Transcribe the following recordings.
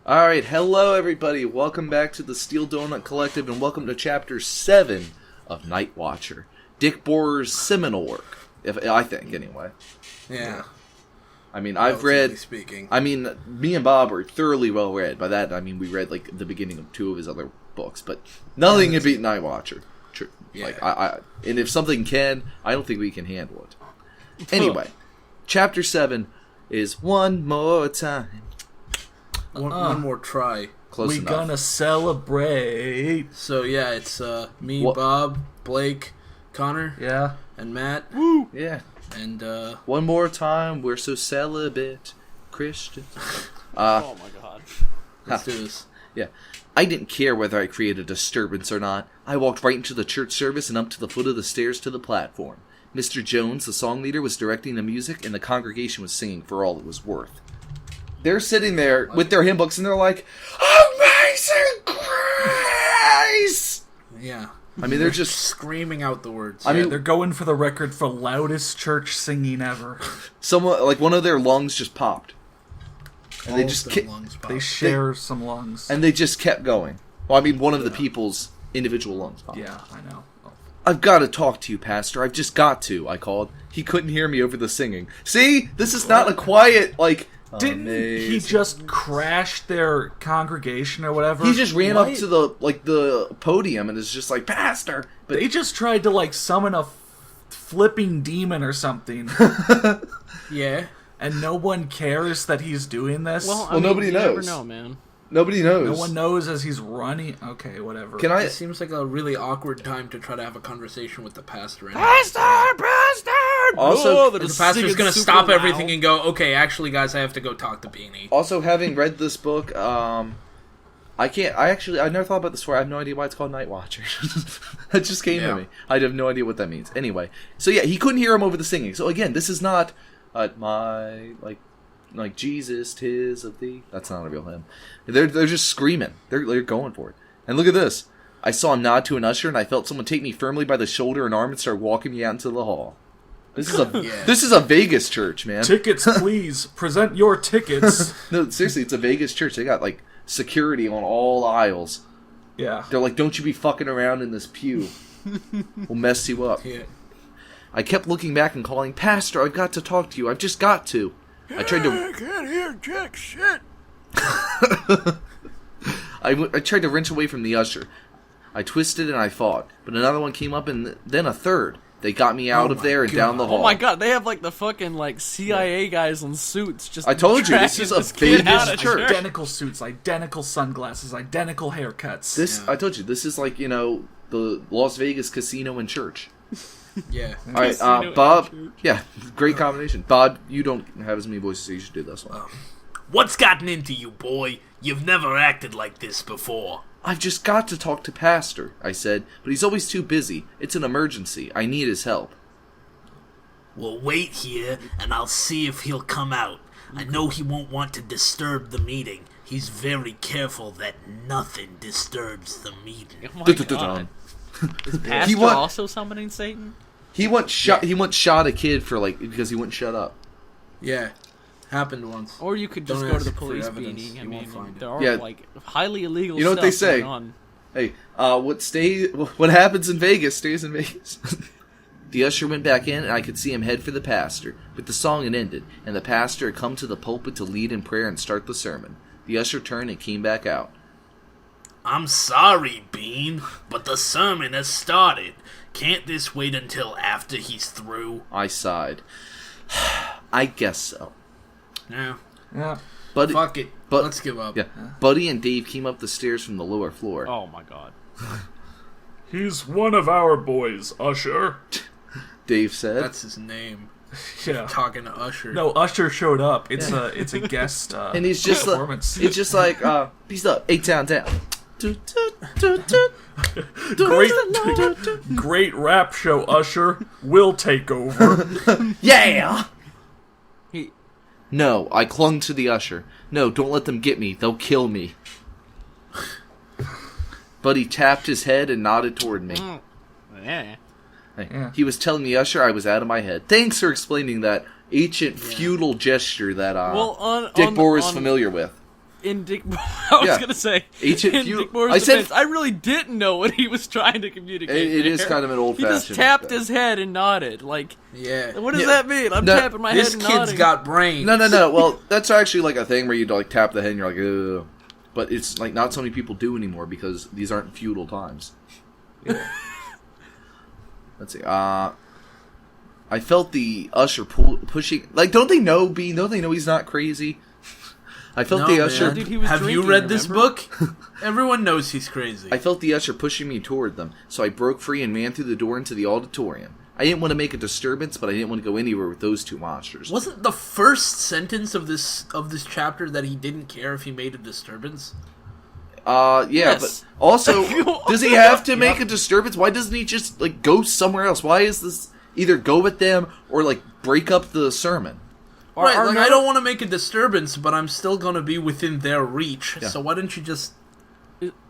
Alright, hello everybody. Welcome back to the Steel Donut Collective and welcome to Chapter 7 of Night Watcher. Dick Bohrer's seminal work, I think, anyway. Yeah. I mean, I've read... Speaking. I mean, me and Bob are thoroughly well read. By that, I mean, we read, like, the beginning of 2 of his other books, but nothing can beat Night Watcher. True. Yeah. Like, and if something can, I don't think we can handle it. Anyway, Chapter 7 is One More Time. One more try. Close we enough. Gonna celebrate. So yeah, it's me, What? Bob, Blake, Connor, Yeah. and Matt. Woo! Yeah. And One more time, we're so celibate, Christians. Oh my god. let's do this. Yeah. I didn't care whether I created a disturbance or not. I walked right into the church service and up to the foot of the stairs to the platform. Mr. Jones, the song leader, was directing the music, and the congregation was singing for all it was worth. They're sitting there with their hymn books, and they're like, Amazing Grace! Yeah. I mean, they're just... Screaming out the words. I mean, They're going for the record for loudest church singing ever. someone, like, one of their lungs just popped. And all they just their lungs pop. They share some lungs. And they just kept going. Well, I mean, one of the people's individual lungs popped. Yeah, I know. Oh. I've got to talk to you, Pastor. I've just got to, I called. He couldn't hear me over the singing. See? This is not a quiet, like... Didn't he just crash their congregation or whatever? He just ran up to the podium and is just like, Pastor! But They just tried to, like, summon a flipping demon or something. Yeah. And no one cares that he's doing this? Well, I mean, nobody you knows. never know, man. Nobody knows. No one knows as he's running? Okay, whatever. Can I... It seems like a really awkward time to try to have a conversation with the pastor. Pastor! Also, Oh, The they're just pastor's singing gonna super stop loud. everything and go, okay, actually, guys, I have to go talk to Beanie. also, having read this book, I never thought about this before. I have no idea why it's called Night Watcher. That just came to me. I have no idea what that means. Anyway, so yeah, he couldn't hear him over the singing. So again, this is not my, like Jesus, 'tis of thee. That's not a real hymn. They're just screaming. They're going for it. And look at this. I saw him nod to an usher, and I felt someone take me firmly by the shoulder and arm and start walking me out into the hall. This is this is a Vegas church, man. Tickets, please. Present your tickets. No, seriously, it's a Vegas church. They got like security on all aisles. Yeah. They're like, don't you be fucking around in this pew. We'll mess you up. Yeah. I kept looking back and calling, Pastor, I've got to talk to you. I've just got to. I tried to... I can't hear jack shit. I tried to wrench away from the usher. I twisted and I fought, but another one came up and then a third. They got me out of there and down the hall. Oh my god, they have like the fucking like CIA guys in suits just I told you, this dragging is a this kid Vegas out of church. Identical suits, identical sunglasses, identical haircuts. I told you, this is like, the Las Vegas casino and church. Yeah. All right, Casino Bob. and church. Yeah, great combination. Bob, you don't have as many voices, so you should do this one. What's gotten into you, boy? You've never acted like this before. I've just got to talk to Pastor, I said, but he's always too busy. It's an emergency. I need his help. Well, wait here, and I'll see if he'll come out. I know he won't want to disturb the meeting. He's very careful that nothing disturbs the meeting. Oh my god. Is Pastor also summoning Satan? He once shot a kid for because he wouldn't shut up. Yeah. Happened once. Or you could just Don't go to the ask for police, evidence. Beanie. I You won't mean, find it. there are Yeah. like highly illegal You know what stuff they say? going on. Hey, what happens in Vegas stays in Vegas. The usher went back in, and I could see him head for the pastor. But the song had ended, and the pastor had come to the pulpit to lead in prayer and start the sermon. The usher turned and came back out. I'm sorry, Bean, but the sermon has started. Can't this wait until after he's through? I sighed. I guess so. Yeah. Yeah. Buddy, Fuck it. but- Let's give up. yeah, Buddy and Dave came up the stairs from the lower floor. Oh my god. He's one of our boys, Usher. Dave said. That's his name. Yeah. Talking to Usher. No, Usher showed up. It's a guest and he's just performance. it's just like, peace up, 8-town down. Great rap show, Usher. We'll take over. Yeah! He No, I clung to the usher. No, don't let them get me. They'll kill me. Buddy tapped his head and nodded toward me. yeah. Yeah. He was telling the usher I was out of my head. Thanks for explaining that ancient feudal gesture that Dick Bohrer is familiar with. in Dick, I was gonna say Ancient in feudal. Dick Bohrer's defense, I really didn't know what he was trying to communicate. It is kind of an old-fashioned. He just tapped his head and nodded. Like, Yeah. what does that mean? I'm tapping my head This and kid's nodding. got brains. No. Well, that's actually like a thing where you like tap the head and you're like, ugh. But it's like not so many people do anymore because these aren't feudal times. Yeah. Let's see. I felt the usher pushing. Like, don't they know he's not crazy? I felt the usher. Dude, he was Have you drinking, read this remember? book? Everyone knows he's crazy. I felt the usher pushing me toward them, so I broke free and ran through the door into the auditorium. I didn't want to make a disturbance, but I didn't want to go anywhere with those two monsters. Wasn't the first sentence of this chapter that he didn't care if he made a disturbance? Yeah, Yes. but also, does he have to make a disturbance? Why doesn't he just, like, go somewhere else? Why is this either go with them or, like, break up the sermon? Right, like, I don't want to make a disturbance, but I'm still going to be within their reach, Yeah. so why don't you just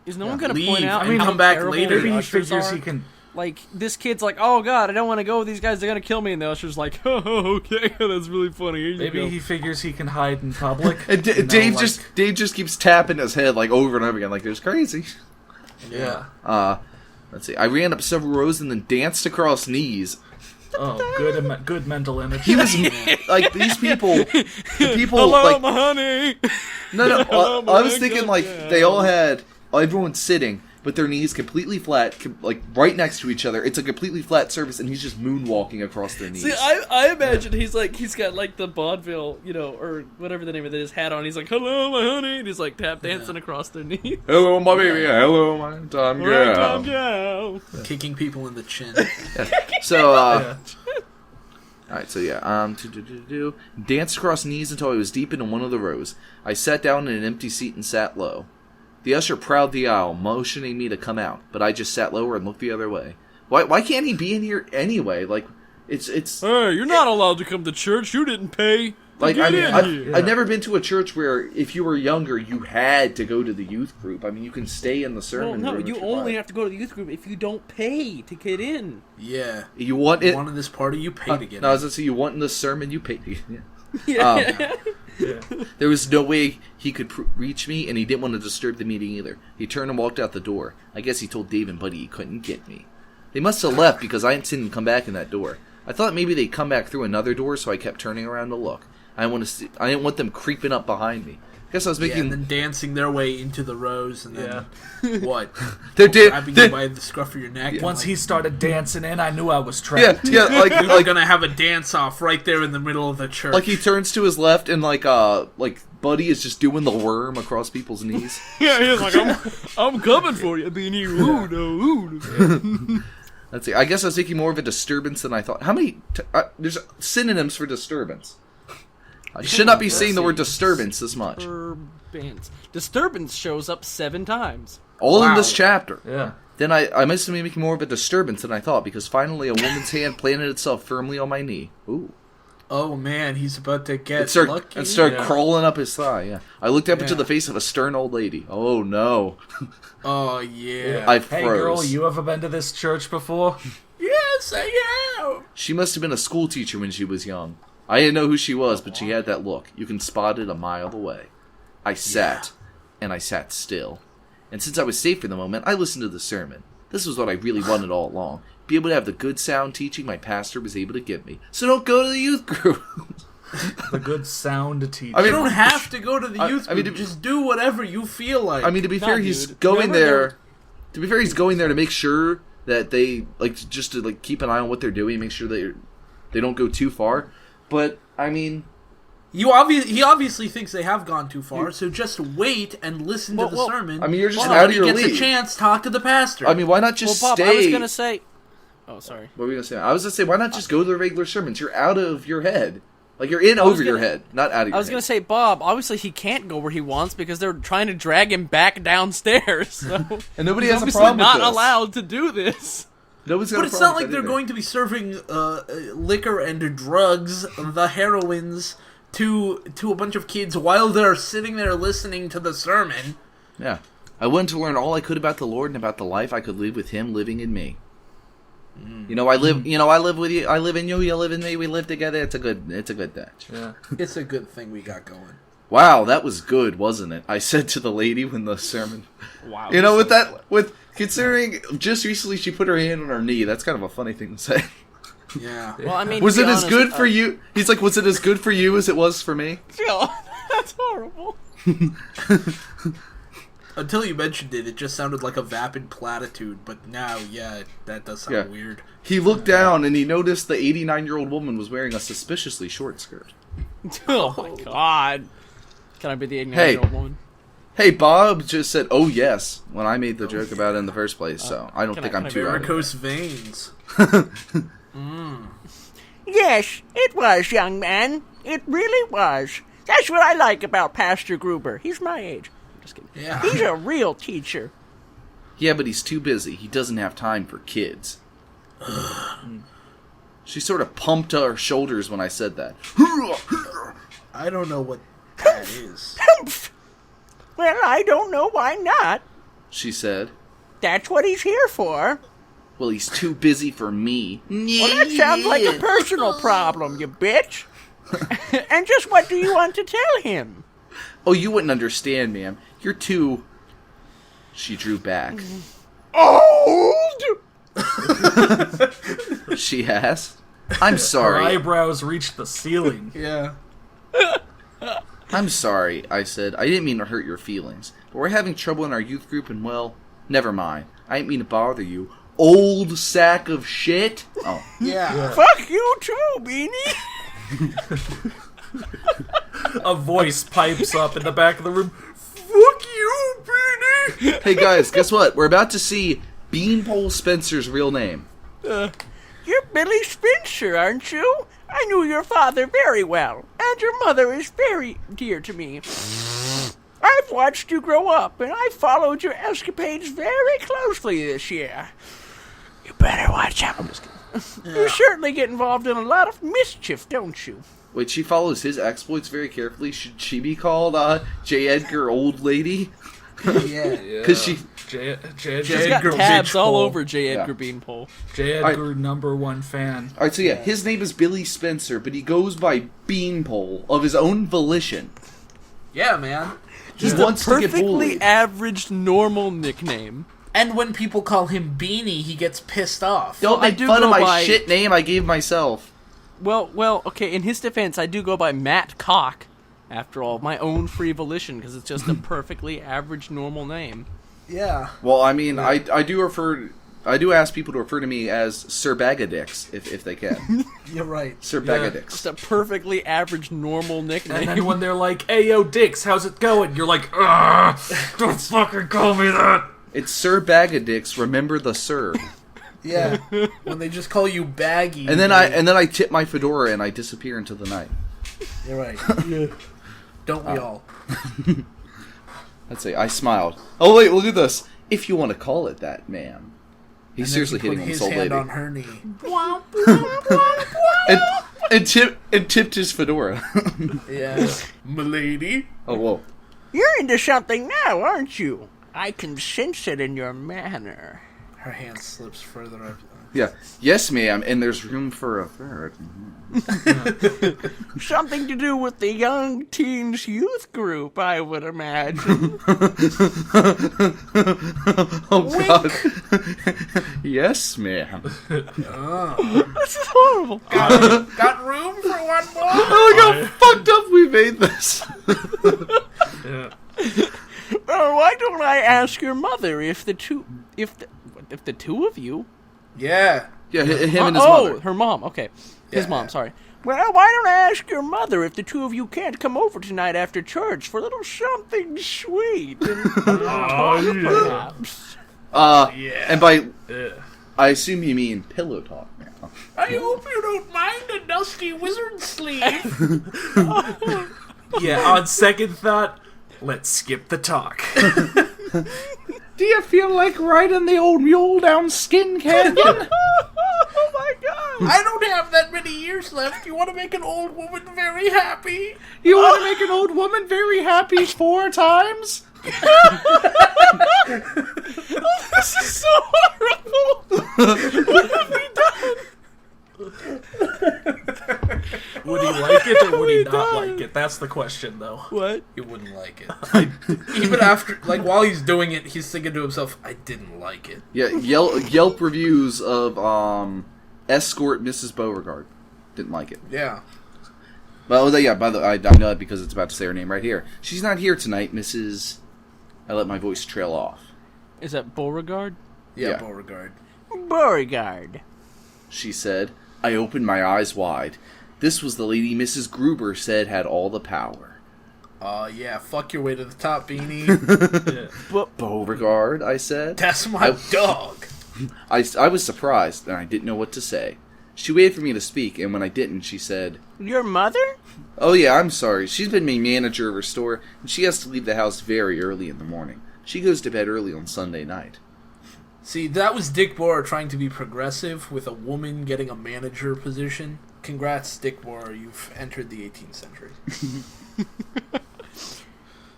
Is no one gonna leave point out? and how come back terrible later? the Maybe he ushers figures are? he can. Like, this kid's like, oh god, I don't want to go with these guys, they're gonna kill me, and the usher's like, oh, okay, that's really funny, here you Maybe go. he figures he can hide in public. And you know, Dave like- just keeps tapping his head, like, over and over again, like, it's crazy. Yeah. Let's see. I ran up several rows and then danced across knees. Oh, good mental image. He was like these people. The people Hello, like my honey. no. Hello, I was my thinking God, like yeah. they all had everyone's sitting, but their knees completely flat, like right next to each other. It's a completely flat surface, and he's just moonwalking across their knees. See, I imagine he's got like the vaudeville, or whatever the name of his hat on. He's like, hello, my honey, and he's like tap dancing across their knees. Hello, my baby. Hello, my time Right, girl. gal. Kicking people in the chin. So, Yeah. alright, so yeah, danced across knees until I was deep into one of the rows. I sat down in an empty seat and sat low. The usher prowled the aisle, motioning me to come out, but I just sat lower and looked the other way. Why can't he be in here anyway? Like, it's Hey, you're not allowed to come to church. You didn't pay. like Get in I've here. never been to a church where if you were younger you had to go to the youth group. I mean, you can stay in the Well, sermon. no, room if you you're only fine. have to go to the youth group if you don't pay to get in. Yeah. You want it? You wanted this party, you pay to get No, I in. was gonna say you want in the sermon, you pay to get in. Yeah. There was no way he could reach me, and he didn't want to disturb the meeting either. He turned and walked out the door. I guess he told Dave and Buddy he couldn't get me. They must have left because I hadn't seen them come back in that door. I thought maybe they'd come back through another door, so I kept turning around to look. I didn't want them creeping up behind me. I guess I was Yeah, making. and then dancing their way into the rows, and then what? They're Grabbing you by the scruff of your neck. and, Once like, he started dancing in, I knew I was yeah, trapped. yeah, like we were gonna have a dance off right there in the middle of the church. like he turns to his left, and like Buddy is just doing the worm across people's knees. Yeah, he's like, I'm coming for you, Beanie. Ooh, no, ooh. Let's see. I guess I was making more of a disturbance than I thought. How many? There's synonyms for disturbance. I should not be saying the word disturbance this much. Disturbance. Disturbance shows up 7 times. All in Wow. this chapter. Yeah. Then I must have been making more of a disturbance than I thought, because finally a woman's hand planted itself firmly on my knee. Ooh. oh man, he's about to get It started, lucky. crawling up his thigh, yeah. I looked up into Yeah. the face of a stern old lady. Oh no. Oh yeah. I Hey girl, froze. you ever been to this church before? Yes, I am. She must have been a school teacher when she was young. I didn't know who she was, but she had that look. You can spot it a mile away. I sat, and I sat still. And since I was safe for the moment, I listened to the sermon. This was what I really wanted all along. Be able to have the good sound teaching my pastor was able to give me. So don't go to the youth group. The good sound to teach. I mean, You don't have to go to the youth I mean, group. Just do whatever you feel like. I mean, to be fair, he's dude. going Remember there. To be fair, he's going there to make sure that they just to keep an eye on what they're doing, make sure they don't go too far. But I mean, he obviously thinks they have gone too far, so just wait and listen to the sermon. I mean, you're just so out when of your he gets league. a chance, talk to the pastor. I mean, why not Well, just Bob, stay? I was gonna say. Oh, sorry. What were we gonna say? I was gonna say, why not just go to the regular sermons? You're out of your head. Like you're in over your head, not out of your head. I was gonna say, Bob. Obviously, he can't go where he wants because they're trying to drag him back downstairs. So and nobody he's has a obviously problem not with this. allowed to do this. Nobody's got but a it's problem not like with they're that going to be serving liquor and drugs, the heroines, to a bunch of kids while they're sitting there listening to the sermon. Yeah, I wanted to learn all I could about the Lord and about the life I could live with Him living in me. You know, I live. You know, I live with you. I live in you. You live in me. We live together. It's a good. It's a good match. Yeah. It's a good thing we got going. Wow, that was good, wasn't it? I said to the lady when the sermon... Wow. You know, considering just recently she put her hand on her knee, that's kind of a funny thing to say. Yeah. Well, I mean, Was to it be as honest, good for you? He's like, was it as good for you as it was for me? That's horrible. Until you mentioned it, it just sounded like a vapid platitude, but now, yeah, that does sound weird. He looked down and he noticed the 89-year-old woman was wearing a suspiciously short skirt. Oh my god. Can I be the 89-year-old woman? Hey, Bob just said, "Oh yes," when I made the joke about it in the first place, so I don't think I'm too out of it. Varicose veins. Yes, it was, young man. It really was. That's what I like about Pastor Gruber. He's my age. I'm just kidding. Yeah. He's a real teacher. Yeah, but he's too busy. He doesn't have time for kids. She sort of pumped her shoulders when I said that. I don't know what that is. Humph! Well, I don't know why not. She said. That's what he's here for. Well, he's too busy for me. Well, that sounds like a personal problem, you bitch. And just what do you want to tell him? Oh, you wouldn't understand, ma'am. You're too... She drew back. Old! She asked. I'm Her sorry. eyebrows reached the ceiling. Yeah. I'm sorry, I said. I didn't mean to hurt your feelings. But we're having trouble in our youth group and, well, never mind. I didn't mean to bother you. Old sack of shit? Oh. Yeah. Fuck you too, Beanie. A voice pipes up in the back of the room. Fuck you, Beanie! Hey guys, guess what? We're about to see Beanpole Spencer's real name. You're Billy Spencer, aren't you? I knew your father very well, and your mother is very dear to me. I've watched you grow up, and I followed your escapades very closely this year. You better watch out. I'm just kidding. You certainly get involved in a lot of mischief, don't you? Wait, she follows his exploits very carefully. Should she be called J. Edgar Old Lady? Yeah. Because she... J. She's Edgar got tabs all Beanpole. over J. Edgar Yeah. Beanpole. J. Edgar, #1 fan. Alright, so yeah, his name is Billy Spencer, but he goes by Beanpole of his own volition. Yeah, man. He The wants to get perfectly bullied. average, normal nickname. And when people call him Beanie, he gets pissed off. Don't I make do fun of go my by- shit name I gave myself. Well, okay, in his defense, I do go by Matt Cock, after all, my own free volition, because it's just a perfectly average, normal name. Yeah. Well, I mean, I do ask people to refer to me as Sir Bagadix, if they can. You're right. Sir Yeah. Bagadix. Just a perfectly average, normal nickname. And then when they're like, "Hey, yo, Dix, how's it going?" You're like, "Ugh, don't fucking call me that." It's Sir Bagadix, remember the Sir. Yeah. When they just call you Baggy. And then I tip my fedora and I disappear into the night. You're right. Don't we all? Let's see, I smiled. Oh wait, look at this. If you want to call it that, ma'am. He's seriously hitting on this old lady. on her knee. And tipped his fedora. Yeah. Milady. Oh, whoa. You're into something now, aren't you? I can sense it in your manner. Her hand slips further up. Yeah. Yes, ma'am, and there's room for a third. Something to do with the young teens youth group, I would imagine. Oh, God. Yes, ma'am. This is horrible. Got room for one more? Oh, look how fucked up we made this. Yeah. Oh, why don't I ask your mother if the two of you? Yeah. Yeah, him and his Oh, mother. her mom. Okay, his Yeah. mom. Sorry. Well, why don't I ask your mother if the two of you can't come over tonight after church for a little something sweet and perhaps. And by, I assume you mean pillow talk now. I hope you don't mind a dusty wizard sleeve. Yeah, on second thought, let's skip the talk. Do you feel like riding the old mule down Skin Canyon? Oh my God! I don't have that many years left. You want to make an old woman very happy? You want to make an old woman very happy 4 times? This is so horrible. What have we done? Would he like it or would he not like it? That's the question, though. What? He wouldn't like it. Even after, like, while he's doing it, he's thinking to himself, I didn't like it. Yeah, Yelp reviews of escort Mrs. Beauregard. Didn't like it. Yeah. Well, yeah, by the way, I know that because it's about to say her name right here. She's not here tonight, Mrs. I let my voice trail off. Is that Beauregard? Yeah, Yeah. Beauregard. Beauregard. She said. I opened my eyes wide. This was the lady Mrs. Gruber said had all the power. Yeah, fuck your way to the top, Beanie. Beauregard, I said. That's my dog. I was surprised, and I didn't know what to say. She waited for me to speak, and when I didn't, she said, Your mother? Oh yeah, I'm sorry. She's been my manager of her store, and she has to leave the house very early in the morning. She goes to bed early on Sunday night. See, that was Dick Bohrer trying to be progressive with a woman getting a manager position. Congrats, Dick Bohrer. You've entered the 18th century.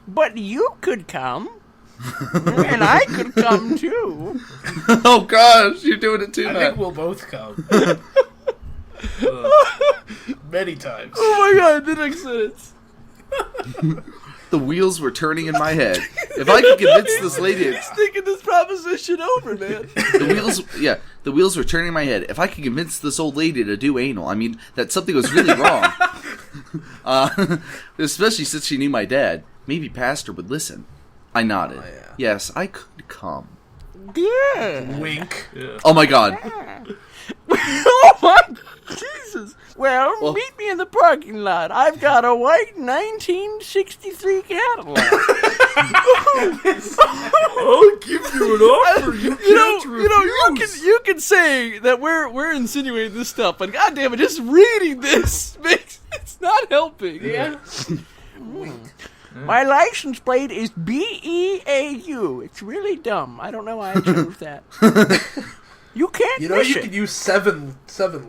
But you could come. And I could come too. Oh gosh, you're doing it too I much. think we'll both come. Many times. Oh my god, the next sentence. The wheels were turning in my head. If I could convince this lady, He's thinking this proposition over, man. the wheels were turning in my head. If I could convince this old lady to do anal, I mean, that something was really wrong. Especially since she knew my dad. Maybe Pastor would listen. I nodded. Oh, yeah. Yes, I could come. Good. Wink. Oh my god. Oh my Jesus. Well, meet me in the parking lot. I've got a white 1963 Cadillac. I'll give you an offer you can't refuse. You can say that we're insinuating this stuff, but goddamn it, just reading this makes it's not helping. Yeah. My license plate is BEAU. It's really dumb. I don't know why I chose that. You can't You know, miss you it. could use seven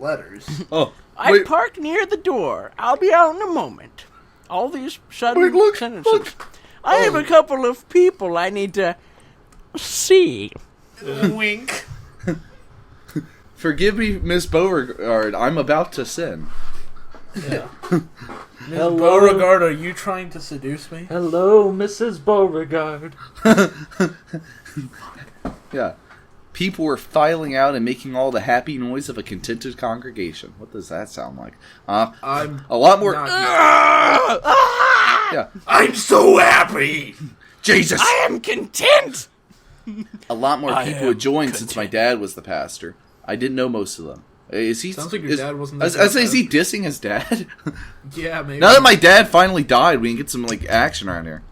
letters. Oh, I wait. parked near the door. I'll be out in a moment. All these sudden Wait, sentences. look. I have a couple of people I need to see. Wink. Forgive me, Miss Beauregard. I'm about to sin. Yeah. Ms. Beauregard, are you trying to seduce me? Hello, Mrs. Beauregard. Yeah. People were filing out and making all the happy noise of a contented congregation. What does that sound like? I'm A lot more. not- Yeah. I'm so happy. Jesus. I am content. A lot more I people am had joined since my dad was the pastor. I didn't know most of them. Is he? Sounds like your dad wasn't the I say, is he pastor. dissing his dad? Yeah, maybe. Now that my dad finally died, we can get some like action around here.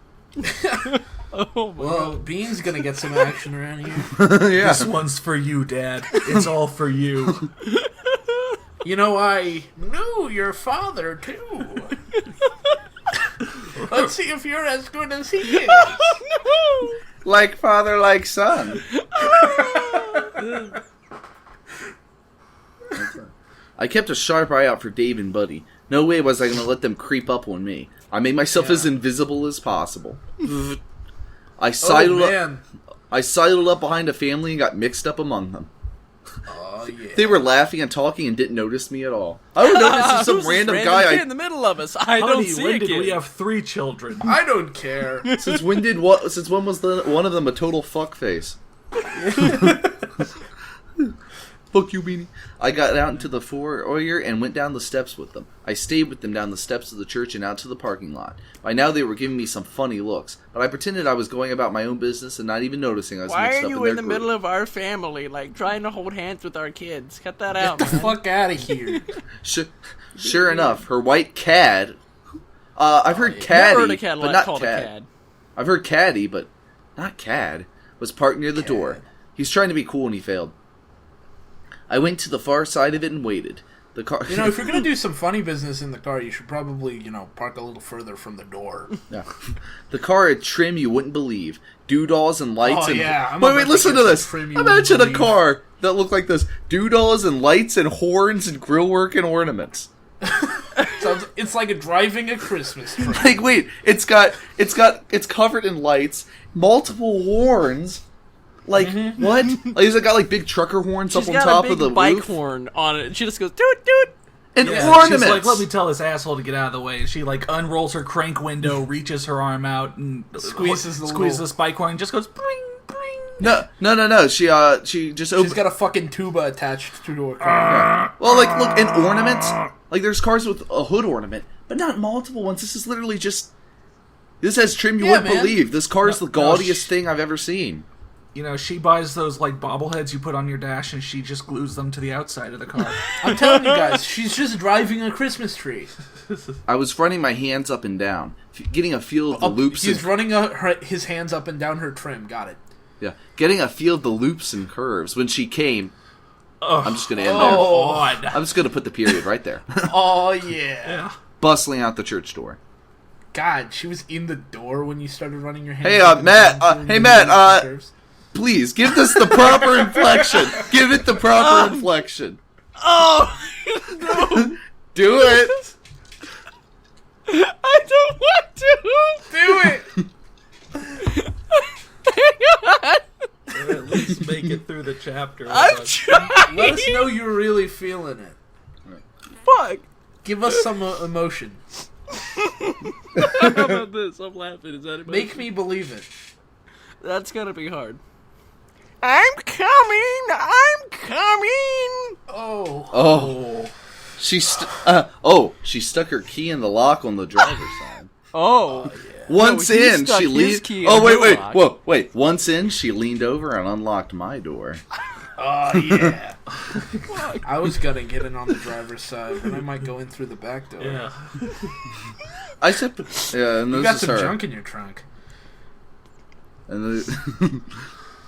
Oh my Well, Bean's gonna get some action around here. Yeah. This one's for you, Dad. It's all for you. You know, I knew your father, too. Let's see if you're as good as he is. Like father, like son. I kept a sharp eye out for Dave and Buddy. No way was I going to let them creep up on me. I made myself as invisible as possible. I sidled up. man. I sidled up behind a family and got mixed up among them. Oh, yeah. They were laughing and talking and didn't notice me at all. I would notice if some Who's this random kid guy. in the middle of us. I don't Honey, see when a did kid. we have 3 children? I don't care. Since when did what? Since when was one of them a total fuckface? Fuck you, Beanie. I got out into the foyer and went down the steps with them. I stayed with them down the steps of the church and out to the parking lot. By now they were giving me some funny looks, but I pretended I was going about my own business and not even noticing I was Why mixed are up you in their in the group. middle of our family, like trying to hold hands with our kids? Cut that out, Get the man. fuck out of here. Sure enough, her white cad. I've heard caddy, Never heard a but Cadillac not called cad. a cad. I've heard caddy, but not cad. Was parked near the door. He's trying to be cool and he failed. I went to the far side of it and waited. The car. You know, if you're gonna do some funny business in the car, you should probably, park a little further from the door. Yeah. The car had trim you wouldn't believe. Doodahs and lights Oh, and... yeah, I'm Wait, about to listen get to this. some trim you Imagine a wouldn't car that looked like this. Doodahs and lights and horns and grillwork and ornaments. It's like driving a Christmas tree. Like, wait, it's covered in lights, multiple horns. Like, what? Like, has it got, like, big trucker horns She's up on got top a big of the bike roof? horn on it, and she just goes, doot, doot. An Yeah, ornament! she's like, let me tell this asshole to get out of the way. And she, like, unrolls her crank window, reaches her arm out, and Squeezes the spike horn, and just goes, bling, bling. No. She just opens. She's got a fucking tuba attached to her car. Well, like, look, an ornament. Like, there's cars with a hood ornament, but not multiple ones. This is literally just. This has trim you wouldn't believe. This car is the gaudiest thing I've ever seen. You know, she buys those, like, bobbleheads you put on your dash, and she just glues them to the outside of the car. I'm telling you guys, she's just driving a Christmas tree. I was running my hands up and down, getting a feel of the loops. He's running his hands up and down her trim. Got it. Yeah, getting a feel of the loops and curves. When she came, I'm just going to end there. God. I'm just going to put the period right there. Oh, yeah. Bustling out the church door. God, she was in the door when you started running your hands. Hey, up and Matt. down Hey, through Matt. the curves. Please, give this the proper inflection. Give it the proper inflection. Oh, Do it. I don't want to. Do it! Or at least make it through the chapter. I'm trying. Let us know you're really feeling it. Fuck. Give us some emotion. How about this? I'm laughing. Is that Make me believe it. That's gonna be hard. I'm coming! I'm coming! Oh. She stuck her key in the lock on the driver's side. Oh. Once No, he in, stuck she his leaned. key Oh in wait, her lock. whoa, wait. Once in, she leaned over and unlocked my door. Oh, yeah. I was gonna get in on the driver's side, but I might go in through the back door. Yeah. I said, yeah, and You this got is some her. junk in your trunk. And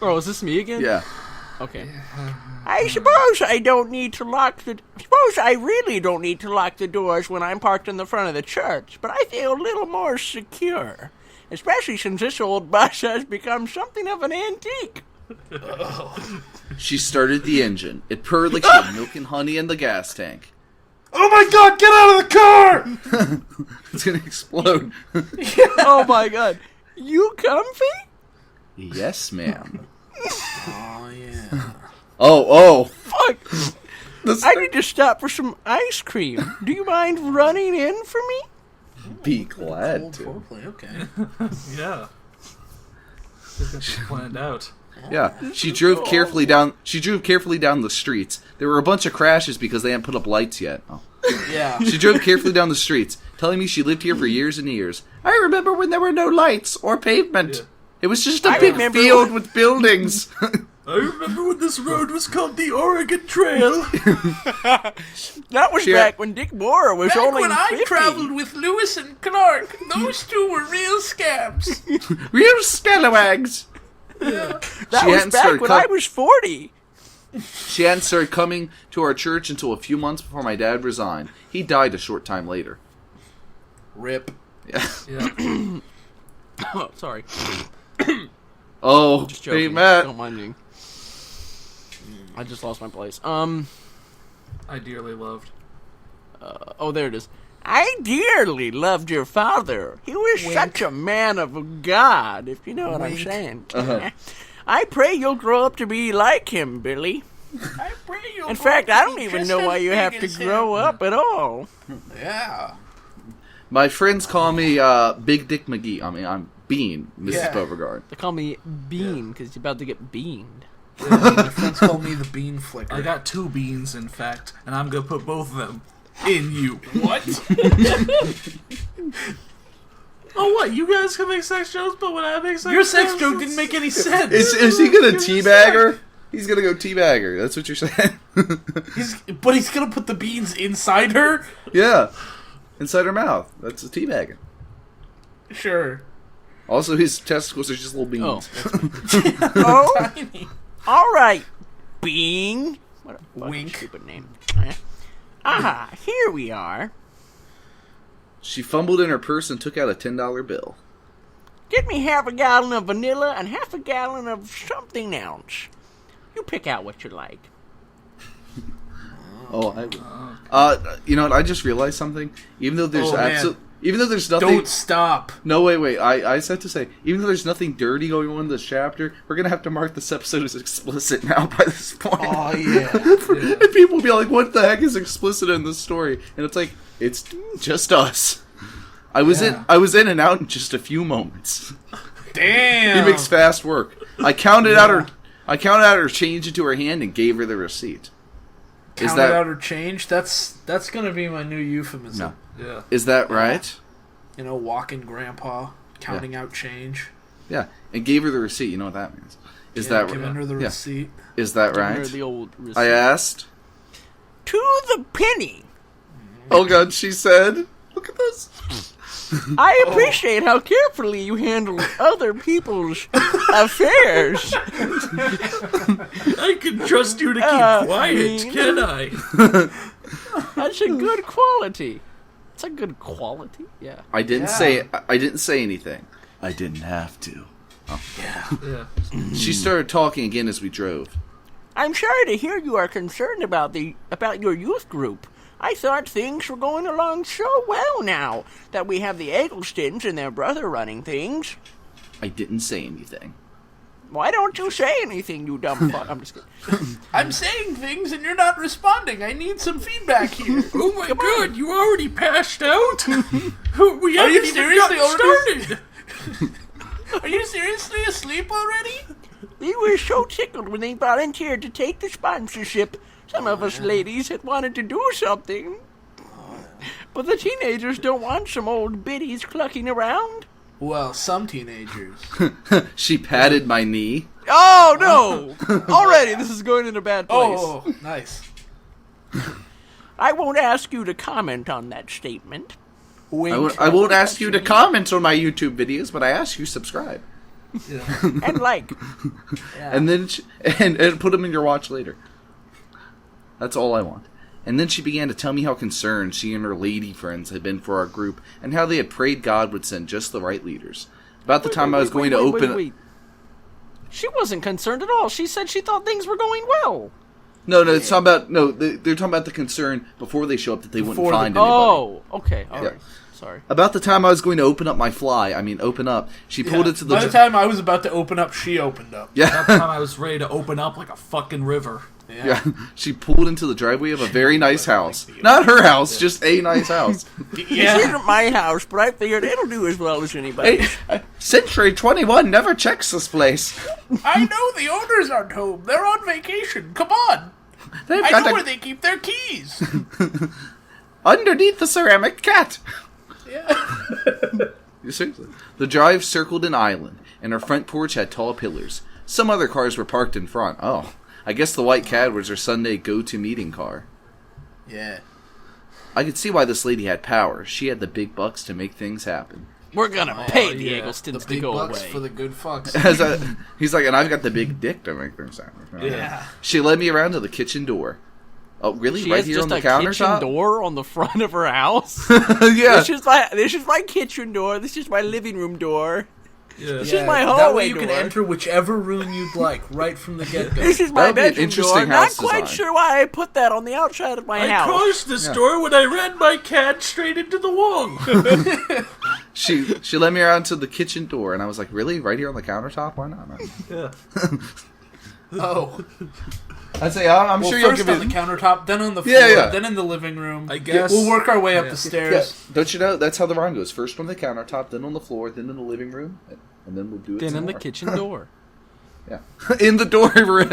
Oh, is this me again? yeah. Okay. I suppose I don't need to lock the... Suppose I really don't need to lock the doors when I'm parked in the front of the church, but I feel a little more secure. Especially since this old bus has become something of an antique. She started the engine. It purred like she had milk and honey in the gas tank. Oh my god, get out of the car! It's gonna explode. Oh my god. You comfy? Yes, ma'am. Oh, yeah. Oh. Fuck. This I need to stop for some ice cream. Do you mind running in for me? be glad Old to. foreplay, okay. Yeah. She's got this planned out. Yeah, she drove carefully down. She drove carefully down the streets. There were a bunch of crashes because they hadn't put up lights yet. Oh. Yeah. She drove carefully down the streets, telling me she lived here for years and years. I remember when there were no lights or pavement. Yeah. It was just a I big remember field when- with buildings. I remember when this road was called the Oregon Trail. That was She- back when Dick Bohrer was Back only when I 50. traveled with Lewis and Clark, those two were real scabs. Real scalawags. That She was hadn't back started when cut- I was 40. She hadn't started coming to our church until a few months before my dad resigned. He died a short time later. Rip. Yeah. Yeah. Oh, sorry. Oh, Just joking. hey Matt. Don't mind me. I just lost my place. I dearly loved. Oh, there it is. I dearly loved your father. He was such a man of God, if you know what I'm saying. I pray you'll grow up to be like him, Billy. I pray you'll In grow fact, up I to don't be even just know as why you big have to as grow him. up at all. Yeah. My friends call me Big Dick McGee. I mean, I'm Bean, Mrs. Yeah. Beauregard. They call me Bean because you're about to get beamed. My friends call me the bean flicker. I got 2 beans, in fact, and I'm gonna put both of them in you. what? Oh, what? You guys can make sex jokes, but when I make sex Your sex jokes, joke didn't make any sense. Is he gonna teabag her? He's gonna go teabag her. That's what you're saying. But he's gonna put the beans inside her? Yeah, inside her mouth. That's a teabagging. Sure. Also, his testicles are just little beans. Oh. Oh, Tiny. all right, Bean. What a fucking Wink. stupid name. Ah, here we are. She fumbled in her purse and took out a $10 bill. Get me half a gallon of vanilla and half a gallon of something else. You pick out what you like. Oh, I will. You know what? I just realized something. Even though there's Oh, man. Even though there's nothing... Don't stop. No, wait. I said to say, even though there's nothing dirty going on in this chapter, we're going to have to mark this episode as explicit now by this point. Oh, yeah. And people will be like, what the heck is explicit in this story? And it's like, it's just us. I was in and out in just a few moments. Damn. He makes fast work. I counted out her change into her hand and gave her the receipt. Counted out her change? That's going to be my new euphemism. No. Yeah. Is that right? You know, walking grandpa, counting out change. Yeah, and gave her the receipt. You know what that means? Is that right? Giving her the receipt. Is that Giving her right? the old receipt. I asked. To the penny. Oh God, she said. Look at this. I appreciate how carefully you handle other people's affairs. I can trust you to keep quiet, can I? That's a good quality. It's a good quality. Yeah. I didn't say anything. I didn't have to. Oh. Yeah. She started talking again as we drove. I'm sorry to hear you are concerned about your youth group. I thought things were going along so well now that we have the Egglestons and their brother running things. I didn't say anything. Why don't you say anything, you dumb fuck? I'm just kidding. I'm saying things and you're not responding. I need some feedback here. Oh my God, you already passed out? We Are you haven't even seriously gotten started. Are you seriously asleep already? We were so tickled when they volunteered to take the sponsorship. Some of us ladies had wanted to do something. But the teenagers don't want some old biddies clucking around. Well, some teenagers. She patted my knee. Oh no! Already, this is going in a bad place. Oh, nice. I won't ask you to comment on that statement. Wink. I won't ask you to comment on my YouTube videos, but I ask you subscribe. And like. And then and put them in your watch later. That's all I want. And then she began to tell me how concerned she and her lady friends had been for our group, and how they had prayed God would send just the right leaders. About the time I was going to open... Wait. She wasn't concerned at all. She said she thought things were going well. No, it's talking about... No, they're talking about the concern before they show up that they wouldn't find anybody. Oh, okay. All right. Sorry. About the time I was going to open up my fly, she pulled it to the... By the time I was about to open up, she opened up. Yeah. That time I was ready to open up like a fucking river. Yeah, she pulled into the driveway of a very nice house. Not her house, just a nice house. This isn't my house, but I figured it'll do as well as anybody. Hey, Century 21 never checks this place. I know the owners aren't home. They're on vacation. Come on. They've I got know where they keep their keys. underneath the ceramic cat. Yeah. Seriously. The drive circled an island, and our front porch had tall pillars. Some other cars were parked in front. Oh, I guess the white Cad was her Sunday go-to meeting car. Yeah. I could see why this lady had power. She had the big bucks to make things happen. We're gonna pay the yeah. Egglestons The to big go bucks away. for the good fucks. He's like, and I've got the big dick to make things happen. Yeah. She led me around to the kitchen door. Oh, really? She right has here just on the a kitchen countertop? door on the front of her house. Yeah. This is my kitchen door. This is my living room door. Yeah. This is my That hallway way you can door. enter whichever room you'd like, right from the get-go. This is my That'd be an bedroom interesting door. Not house quite design. sure why I put that on the outside of my I house. closed the door when I ran my cat straight into the wall. She led me around to the kitchen door, and I was like, really? Right here on the countertop? Why not? Yeah. Oh. I'd say, I'm Well, sure you'll first give on me... the countertop, then on the floor, Yeah. then in the living room. I guess. We'll work our way up Yeah. the Yeah, stairs. don't you know? That's how the rhyme goes. First on the countertop, then on the floor, then in the living room, and then we'll do it Then some in the more. kitchen door. Yeah. in the doorway.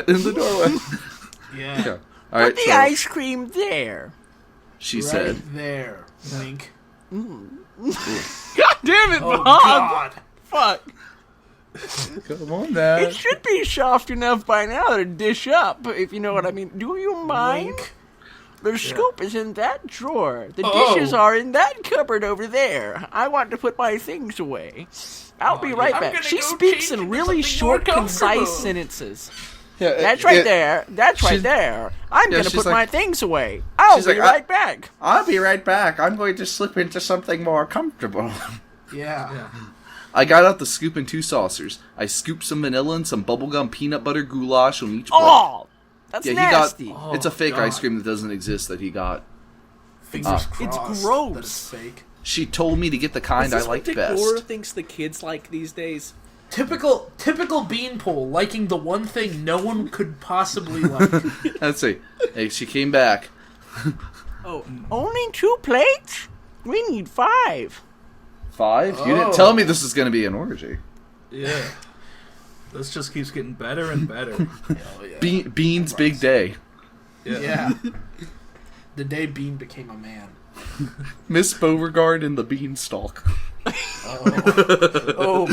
Yeah. Okay. All right, Put the so ice cream there. she Right said, there. Wink. God damn it, Oh, Bob! God. Fuck. come on now. It should be soft enough by now to dish up, if you know what I mean. Do you mind? Wink. The scoop is in that drawer. The Oh. dishes are in that cupboard over there. I want to put my things away. I'll be right I'm back. gonna She go speaks change in into really something short, more concise comfortable. sentences. Yeah, That's right there. That's right she's- there. I'm yeah, going to she's put my like- things away. I'll she's be like, right back. I'll be right back. I'm going to slip into something more comfortable. Yeah. I got out the scoop and 2 saucers. I scooped some vanilla and some bubblegum peanut butter goulash on each plate. Oh, that's yeah, he nasty. it's a fake God. ice cream that doesn't exist that he got. Fingers It's crossed gross. that it's fake. She told me to get the kind I liked Dick best. Bohrer thinks the kids like these days. Typical beanpole, liking the one thing no one could possibly like. Let's see. Hey, she came back. Oh, Only 2 plates? We need 5. 5? You didn't tell me this was going to be an orgy. Yeah. This just keeps getting better and better. Hell yeah. Bean's big day. Yeah. The day Bean became a man. Miss Beauregard and the Beanstalk. Oh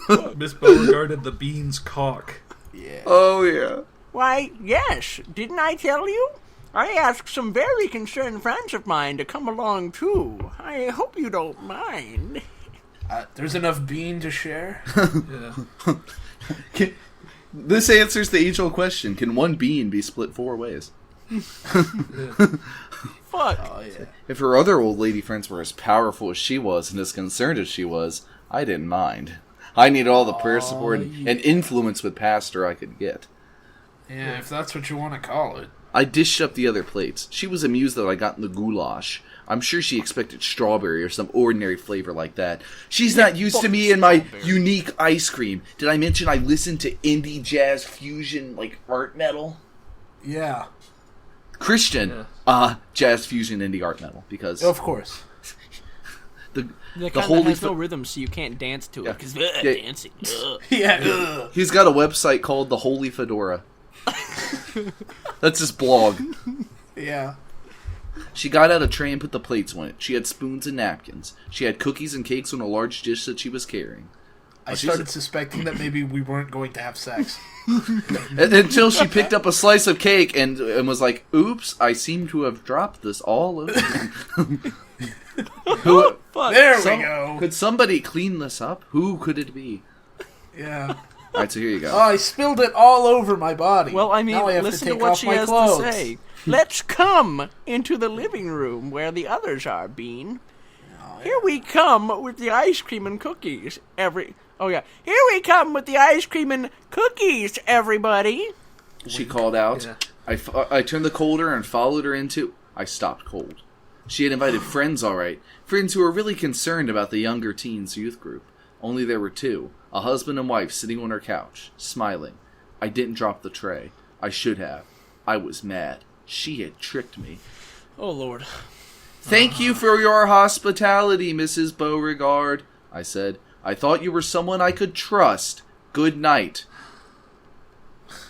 my. Miss Beauregard and the Bean's cock. Yeah. Oh, yeah. Why, yes. Didn't I tell you? I asked some very concerned friends of mine to come along, too. I hope you don't mind. There's enough Bean to share. Yeah. This answers the age-old question. Can one bean be split 4 ways? Fuck. Oh yeah. If her other old lady friends were as powerful as she was and as concerned as she was, I didn't mind. I needed all the prayer support and influence with Pastor I could get. Yeah, if that's what you want to call it. I dished up the other plates. She was amused that I got in the goulash. I'm sure she expected strawberry or some ordinary flavor like that. She's not used to me and my unique ice cream. Did I mention I listened to indie jazz fusion, like art metal? Yeah. Christian, jazz fusion indie art metal, because Of course. the the kind Holy that has Fa- no rhythm, so you can't dance to it. Because Yeah. dancing. Yeah. he's got a website called The Holy Fedora. That's his blog. Yeah. She got out a tray and put the plates on it. She had spoons and napkins. She had cookies and cakes on a large dish that she was carrying. I started suspecting that maybe we weren't going to have sex. Until she picked up a slice of cake and was like, "Oops, I seem to have dropped this all over." There we go. Could somebody clean this up? Who could it be? Yeah. All right, so here you go. Oh, I spilled it all over my body. Well, I mean, now I have listen to to take what off she my has clothes. to say. Let's come into the living room where the others are, Bean. Here we come with the ice cream and cookies. Here we come with the ice cream and cookies, everybody. She called out. Yeah. I turned the coulter and followed her into... I stopped cold. She had invited friends, all right. Friends who were really concerned about the younger teens youth group. Only there were 2. A husband and wife sitting on her couch, smiling. I didn't drop the tray. I should have. I was mad. She had tricked me. Oh, Lord. Thank you for your hospitality, Mrs. Beauregard, I said. I thought you were someone I could trust. Good night.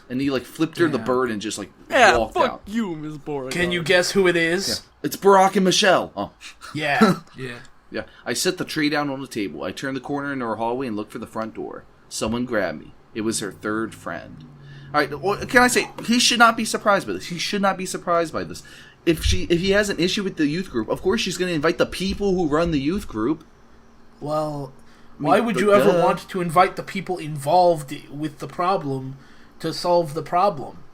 And he, flipped her the bird and just, walked fuck out. you, Miss Bohrer. Can you guess who it is? It's Barack and Michelle. Oh. Yeah. Yeah. Yeah, I set the tray down on the table. I turned the corner into her hallway and looked for the front door. Someone grabbed me. It was her third friend. All right, what can I say? He should not be surprised by this. He should not be surprised by this. If he has an issue with the youth group, of course she's going to invite the people who run the youth group. Well, why would you ever want to invite the people involved with the problem to solve the problem?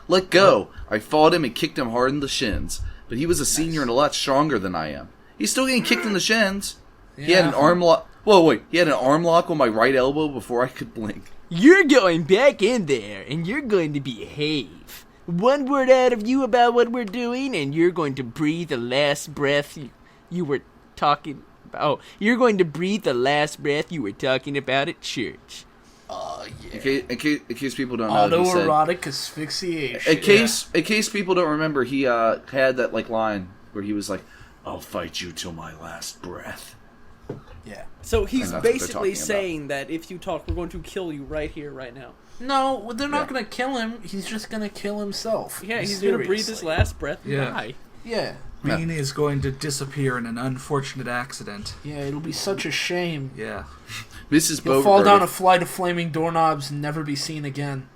Let go. I fought him and kicked him hard in the shins. But he was a senior and a lot stronger than I am. He's still getting kicked in the shins. He had an arm lock. Whoa, wait. He had an arm lock on my right elbow before I could blink. You're going back in there, and you're going to behave. One word out of you about what we're doing, and you're going to breathe the last breath you were talking about. Oh, you're going to breathe the last breath you were talking about at church. Oh, yeah. In case people don't know, he said, Autoerotic asphyxiation. in case people don't remember, he had that line where he was like, "I'll fight you till my last breath." Yeah. So he's And that's what they're basically talking saying that if you talk, we're going to kill you right here, right now. No, they're not going to kill him. He's just going to kill himself. Yeah, he's going to breathe his last breath and Yeah. die. Yeah. Bean is going to disappear in an unfortunate accident. Yeah, it'll be such a shame. Yeah. Mrs. He'll fall down a Beauregard, flight of flaming doorknobs and never be seen again.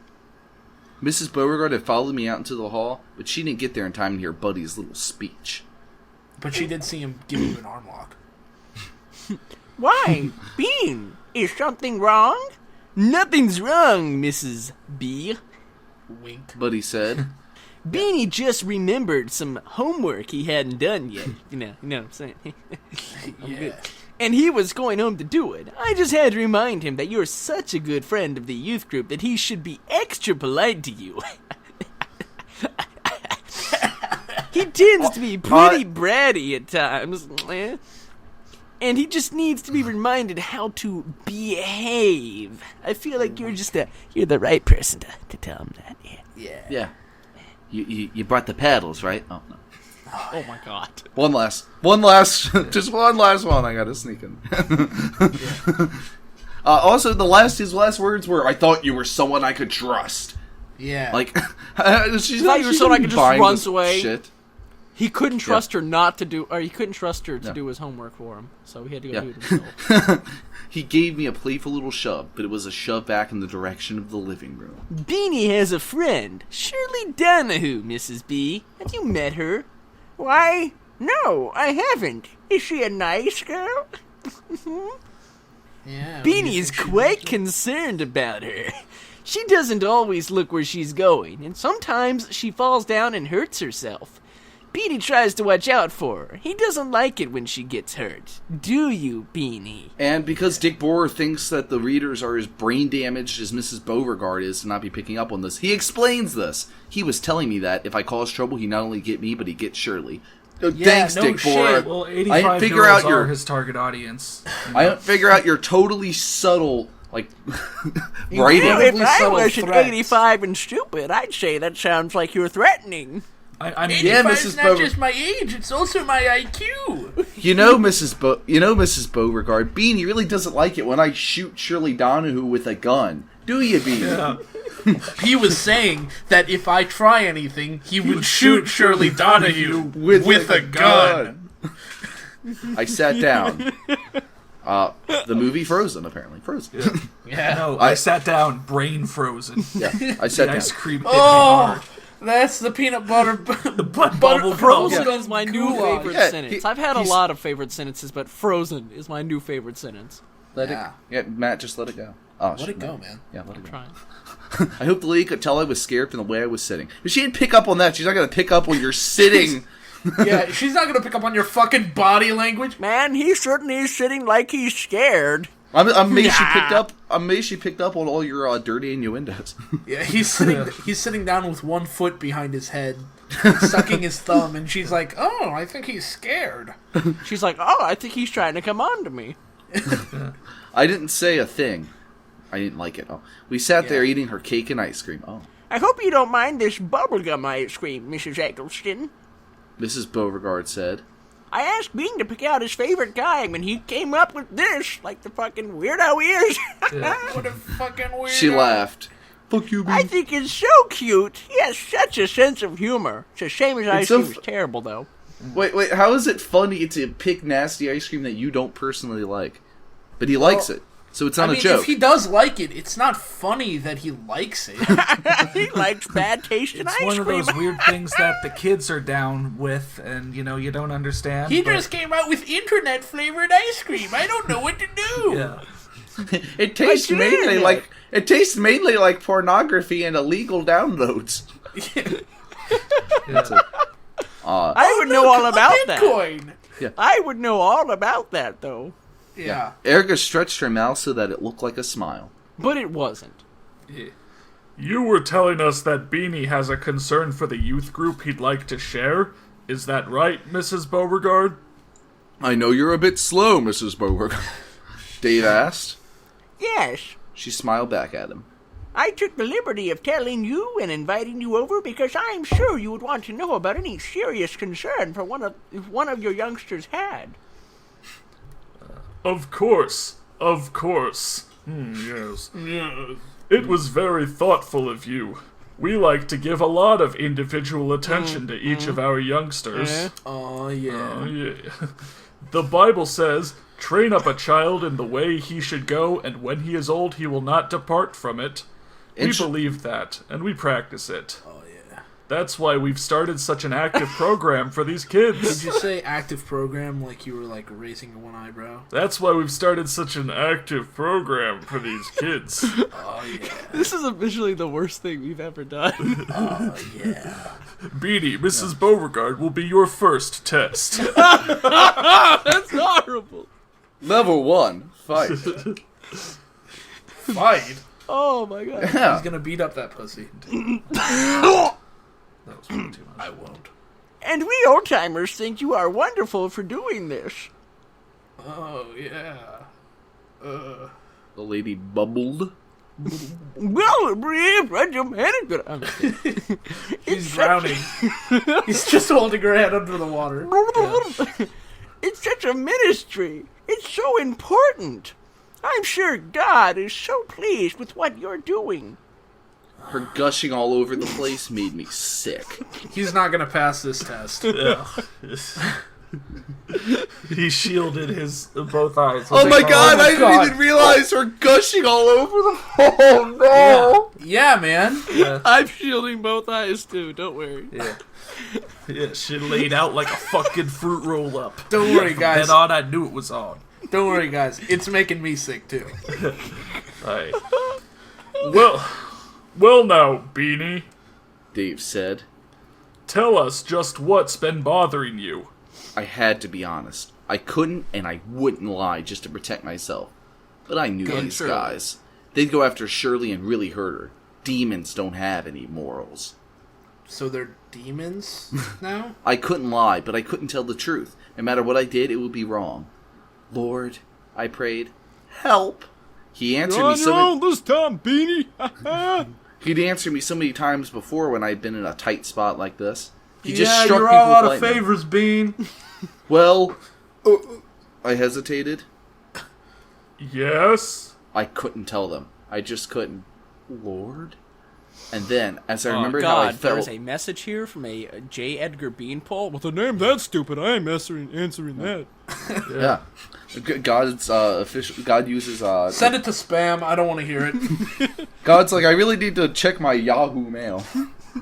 Mrs. Beauregard had followed me out into the hall, but she didn't get there in time to hear Buddy's little speech. But she did see him give you an arm lock. Why, Bean? Is something wrong? Nothing's wrong, Mrs. B. Wink. Buddy said, Beanie just remembered some homework he hadn't done yet. You know what I'm saying? Yeah. And he was going home to do it. I just had to remind him that you're such a good friend of the youth group that he should be extra polite to you. He tends to be pretty bratty at times. And he just needs to be reminded how to behave. I feel like you're the right person to tell him that. Yeah. Yeah. You brought the paddles, right? Oh, no. Oh my god. One last, just one last one. I gotta sneak in. Also, his last words were, "I thought you were someone I could trust." Yeah. Like, she's thought you were someone I could just run away. Shit. He couldn't trust her he couldn't trust her to do his homework for him, so he had to go do it himself. He gave me a playful little shove, but it was a shove back in the direction of the living room. Beanie has a friend, Shirley Donahue, Mrs. B. Have you met her? Why, no, I haven't. Is she a nice girl? Yeah. Beanie is quite concerned about her. She doesn't always look where she's going, and sometimes she falls down and hurts herself. Beanie tries to watch out for her. He doesn't like it when she gets hurt. Do you, Beanie? And because Dick Bohrer thinks that the readers are as brain damaged as Mrs. Beauregard is to not be picking up on this, he explains this. He was telling me that if I cause trouble, he not only get me, but he gets Shirley. Thanks, no Dick shit. Bohrer. Well, I 85 didn't figure girls out your are his target audience. I don't figure out your totally subtle, like, writing. Well, if I subtle wasn't threats. 85 and stupid, I'd say that sounds like you're threatening. I mean, Yeah, 85 Mrs. is not Beauregard. just my age; it's also my IQ. Mrs. Beauregard, Beanie really doesn't like it when I shoot Shirley Donahue with a gun. Do you, Beanie? yeah. He was saying that if I try anything, he would shoot Shirley Donahue with a gun. I sat down. The movie Frozen, apparently. Frozen. Yeah. No, I sat down, brain frozen. Yeah, I sat The down. ice cream hit me Oh, hard. that's the peanut butter. Bubble Frozen gum. is my new Goulash. favorite Yeah, sentence. I've had a lot of favorite sentences, but Frozen is my new favorite sentence. Yeah. Matt, just let it go. Oh, Let it go, man. Yeah, let it go. Trying. I hope the lady could tell I was scared from the way I was sitting. If she didn't pick up on that, she's not going to pick up when you're sitting. Yeah, she's not gonna pick up on your fucking body language. Man, he certainly is sitting like he's scared. I'm amazed she picked up. I'm amazed she picked up on all your dirty innuendos. Yeah, he's sitting down with one foot behind his head, sucking his thumb, and she's like, "Oh, I think he's scared." She's like, oh, I think he's trying to come on to me. I didn't say a thing. I didn't like it. Oh, we sat there eating her cake and ice cream. Oh, I hope you don't mind this bubblegum ice cream, Mrs. Eggleston. Mrs. Beauregard said. I asked Bean to pick out his favorite kind, and he came up with this, like the fucking weirdo he is. What a fucking weird. She laughed. Fuck you, I Bean. think it's so cute. He has such a sense of humor. It's a shame his ice so cream is terrible, though. Wait. How is it funny to pick nasty ice cream that you don't personally like? But he likes it, so it's not I mean, a joke. if he does like it, it's not funny that he likes it. He likes bad tasting It's ice one of cream. those weird things that the kids are down with, and you don't understand. He but- just came out with internet flavored ice cream. I don't know what to do. Yeah. It tastes did. mainly like pornography and illegal downloads. Yeah. I would know all about that. Bitcoin. I would know all about that, though. Yeah. Erica stretched her mouth so that it looked like a smile. But it wasn't. You were telling us that Beanie has a concern for the youth group he'd like to share. Is that right, Mrs. Beauregard? I know you're a bit slow, Mrs. Beauregard. Dave asked. Yes. She smiled back at him. I took the liberty of telling you and inviting you over because I'm sure you would want to know about any serious concern for one of your youngsters had. Of course. Yes. It was very thoughtful of you. We like to give a lot of individual attention to each of our youngsters. Oh, yeah. Oh, yeah. The Bible says, train up a child in the way he should go, and when he is old he will not depart from it. We believe that, and we practice it. Oh, yeah. That's why we've started such an active program for these kids. Did you say active program like you were, like, raising one eyebrow? That's why we've started such an active program for these kids. Oh, yeah. This is officially the worst thing we've ever done. Oh, yeah. Beanie, Mrs. Beauregard will be your first test. That's horrible. Level 1, fight. Fight. Oh my god. He's gonna beat up that pussy. That was way too much. I won't. And we old-timers think you are wonderful for doing this. Oh, yeah. The lady bubbled. Well, He's drowning. He's just holding her head under the water. It's such a ministry. It's so important. I'm sure God is so pleased with what you're doing. Her gushing all over the place made me sick. He's not gonna pass this test. He shielded his both eyes. Oh my god, I didn't even realize her gushing all over the... Oh no! Yeah, man. I'm shielding both eyes too, don't worry. Yeah, she laid out like a fucking fruit roll up. Don't worry, guys. Then on, I knew it was on. Don't worry, guys. It's making me sick, too. Right. Well now, Beanie. Dave said. Tell us just what's been bothering you. I had to be honest. I couldn't and I wouldn't lie just to protect myself. But I knew these guys. They'd go after Shirley and really hurt her. Demons don't have any morals. So they're demons now? I couldn't lie, but I couldn't tell the truth. No matter what I did, it would be wrong. Lord, I prayed, help. He answered me so many... this time, Beanie. He'd answered me so many times before when I'd been in a tight spot like this. He You're people all out of lightning. favors, Bean. Well, I hesitated. Yes? I couldn't tell them. I just couldn't. Lord? And then, as I Oh remembered how I God, felt... there's a message here from a J. Edgar Beanpole. With a name that stupid, I am answering that. Yeah. God's official. God uses Send it to spam. I don't want to hear it. God's like, I really need to check my Yahoo mail.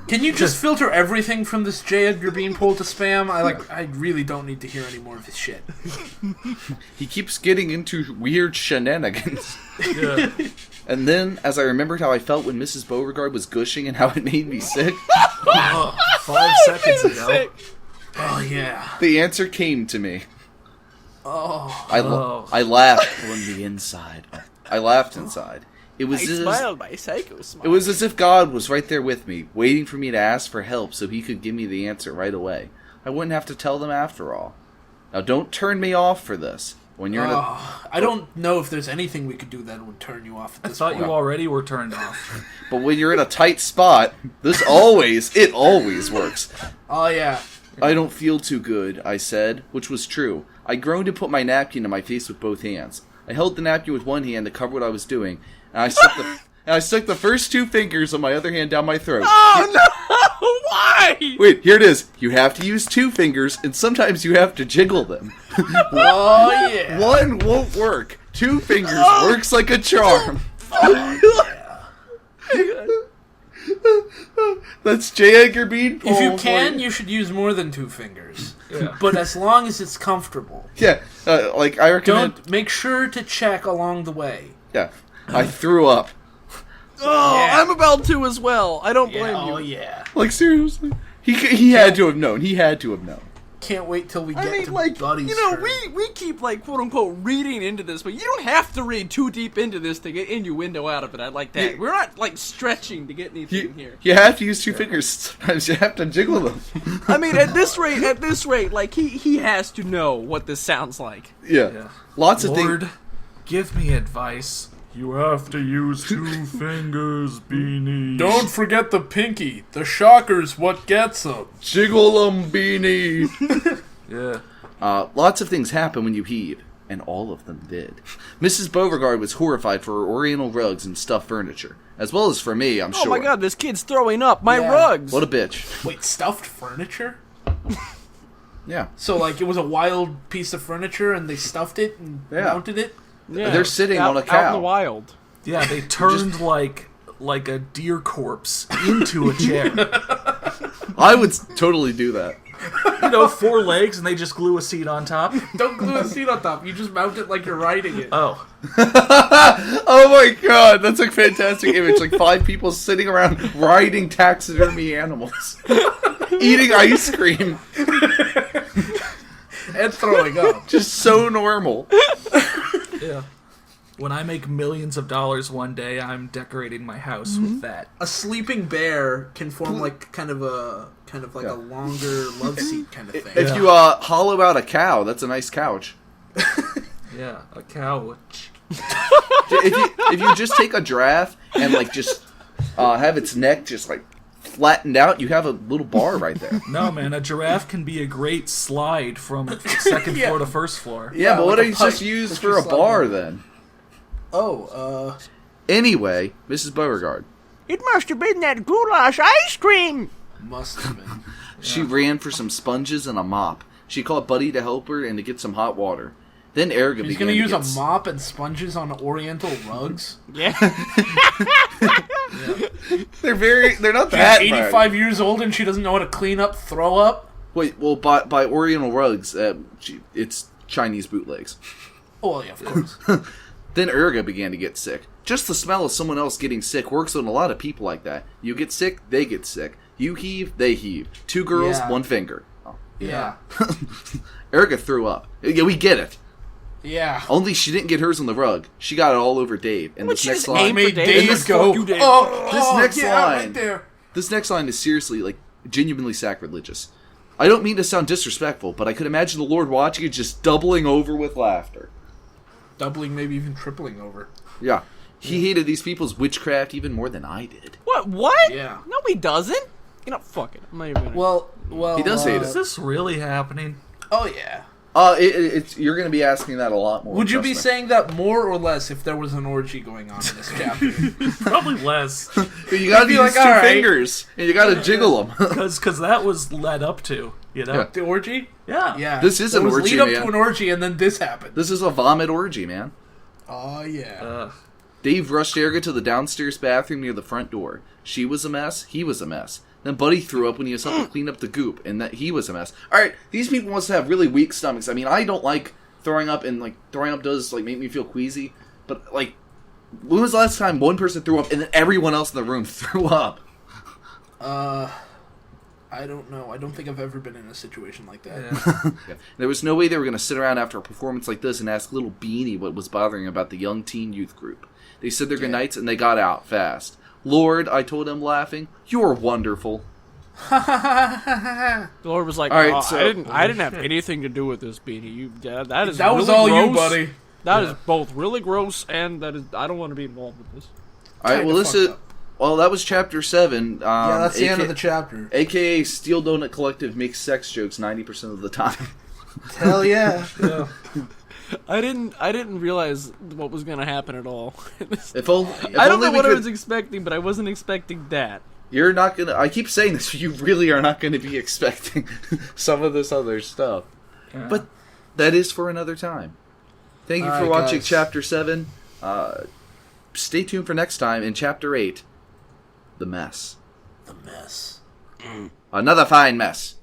Can you just filter everything from this J. Edgar Beanpole to spam? I really don't need to hear any more of his shit. He keeps getting into weird shenanigans. Yeah. And then, as I remembered how I felt when Mrs. Beauregard was gushing and how it made me sick, 5 seconds ago. Oh yeah. the answer came to me. Oh. I laughed from the inside. I laughed inside. It was I as smiled my psycho smile. it was as if God was right there with me, waiting for me to ask for help so he could give me the answer right away. I wouldn't have to tell them after all. Now don't turn me off for this. When you're in a... I don't know if there's anything we could do that would turn you off at I this thought point. you already were turned off. But when you're in a tight spot, it always works. Oh yeah. I don't feel too good, I said, which was true. I groaned and put my napkin to my face with both hands. I held the napkin with one hand to cover what I was doing, and I stuck the first 2 fingers of my other hand down my throat. Oh no! Why? Wait, here it is. You have to use 2 fingers, and sometimes you have to jiggle them. Oh yeah. One won't work. 2 fingers works like a charm. That's J. Edgar Beanpole. If you can, you should use more than 2 fingers. Yeah. But as long as it's comfortable. Yeah, I recommend... Don't make sure to check along the way. Yeah, I threw up. Oh, Yeah. I'm about to as well. I don't blame Oh you. yeah. Like, seriously? He had to have known. He had to have known. Can't wait till we get I mean, to like, Buddy's you know, turn. we keep, like, quote-unquote, reading into this, but you don't have to read too deep into this to get innuendo out of it. I like that. We're not, like, stretching to get anything here. You have to use 2 fingers. Sometimes you have to jiggle them. I mean, at this rate, like, he has to know what this sounds like. Yeah. Lots of Lord, things. give me advice. You have to use 2 fingers, Beanie. Don't forget the pinky. The shocker's what gets them. Jiggle 'em, Beanie. Yeah. Lots of things happen when you heave. And all of them did. Mrs. Beauregard was horrified for her oriental rugs and stuffed furniture. As well as for me, I'm Oh sure. my god, this kid's throwing up my Yeah. rugs. What a bitch. Wait, stuffed furniture? Yeah. So, like, it was a wild piece of furniture and they stuffed it and Yeah. mounted it? Yeah. They're sitting on a Out in cow. the wild. Yeah, they turned like a deer corpse into a chair. I would totally do that. 4 legs and they just glue a seat on top. Don't glue a seat on top. You just mount it like you're riding it. Oh. Oh my god, that's a fantastic image. Like 5 people sitting around riding taxidermy animals. Eating ice cream. And throwing up. Just so normal. Yeah. When I make millions of dollars one day, I'm decorating my house with that. A sleeping bear can form like kind of a longer love seat kind of thing. If you hollow out a cow, that's a nice couch. Yeah, a couch. If you just take a giraffe and like just have its neck just like flattened out, you have a little bar right there. No, man, a giraffe can be a great slide from second floor to first floor. Yeah, but like what a do you just pipe use that for you a slide bar down. then? Anyway, Mrs. Beauregard. It must have been that goulash ice cream. must have been. She ran for some sponges and a mop. She called Buddy to help her and to get some hot water. Then Erica He's began gonna to use get a mop and sponges on oriental rugs. Yeah. They're not She's that 85 years old and she doesn't know how to clean up throw up. Wait, well, by Oriental rugs, it's Chinese bootlegs. Oh, well, yeah, of course. Then Erica began to get sick. Just the smell of someone else getting sick works on a lot of people like that. You get sick, they get sick. You heave, they heave. Two girls, Yeah. one finger. Oh. Yeah. Erica threw up. Yeah, we get it. Yeah. Only she didn't get hers on the rug. She got it all over Dave. And this she next just line, aimed Made for Dave Dave. go. Fuck you, Dave. This next line. right there. this next line is seriously, like, genuinely sacrilegious. I don't mean to sound disrespectful, but I could imagine the Lord watching it just doubling over with laughter. Doubling, maybe even tripling over. Yeah. He hated these people's witchcraft even more than I did. What? Yeah. No, he doesn't. You know, fuck it. I'm not even gonna... Well, He does hate Is this really happening? Oh, yeah. It's you're going to be asking that a lot more. Would you trust be me. saying that more or less if there was an orgy going on in this chapter? Probably less. You got to be use like, two all right. fingers, and you got to jiggle them. Because that was led up to, you know? Yeah. The orgy? Yeah. Yeah. This is there an was orgy, lead up man. to an orgy, and then this happened. This is a vomit orgy, man. Oh, yeah. Dave rushed Erica to the downstairs bathroom near the front door. She was a mess. He was a mess. Then Buddy threw up when he was helping clean up the goop, and that he was a mess. All right, these people must have really weak stomachs. I mean, I don't like throwing up, and like throwing up does like make me feel queasy. But like, when was the last time one person threw up and then everyone else in the room threw up? I don't know. I don't think I've ever been in a situation like that. Yeah. There was no way they were going to sit around after a performance like this and ask little Beanie what was bothering him about the young teen youth group. They said their goodnights and they got out fast. Lord, I told him laughing, you're wonderful. The Lord was like, All right, "Oh, so- I didn't have anything to do with this, Beanie. You, that is That was really all you, gross. buddy. That is both really gross and that is. I don't want to be involved with this." All right, well, Kinda this is. fucked up. Well, that was chapter 7. Yeah, that's the end AK of the chapter. AKA Steel Donut Collective makes sex jokes 90% of the time. Hell yeah. I didn't realize what was gonna happen at all. If only, I don't know we what I could- was expecting, but I wasn't expecting that. You're not gonna. I keep saying this, but you really are not gonna be expecting some of this other stuff. Yeah. But that is for another time. Thank you for Alright, watching guys. chapter 7. Stay tuned for next time in chapter 8. The mess. The mess. Another fine mess.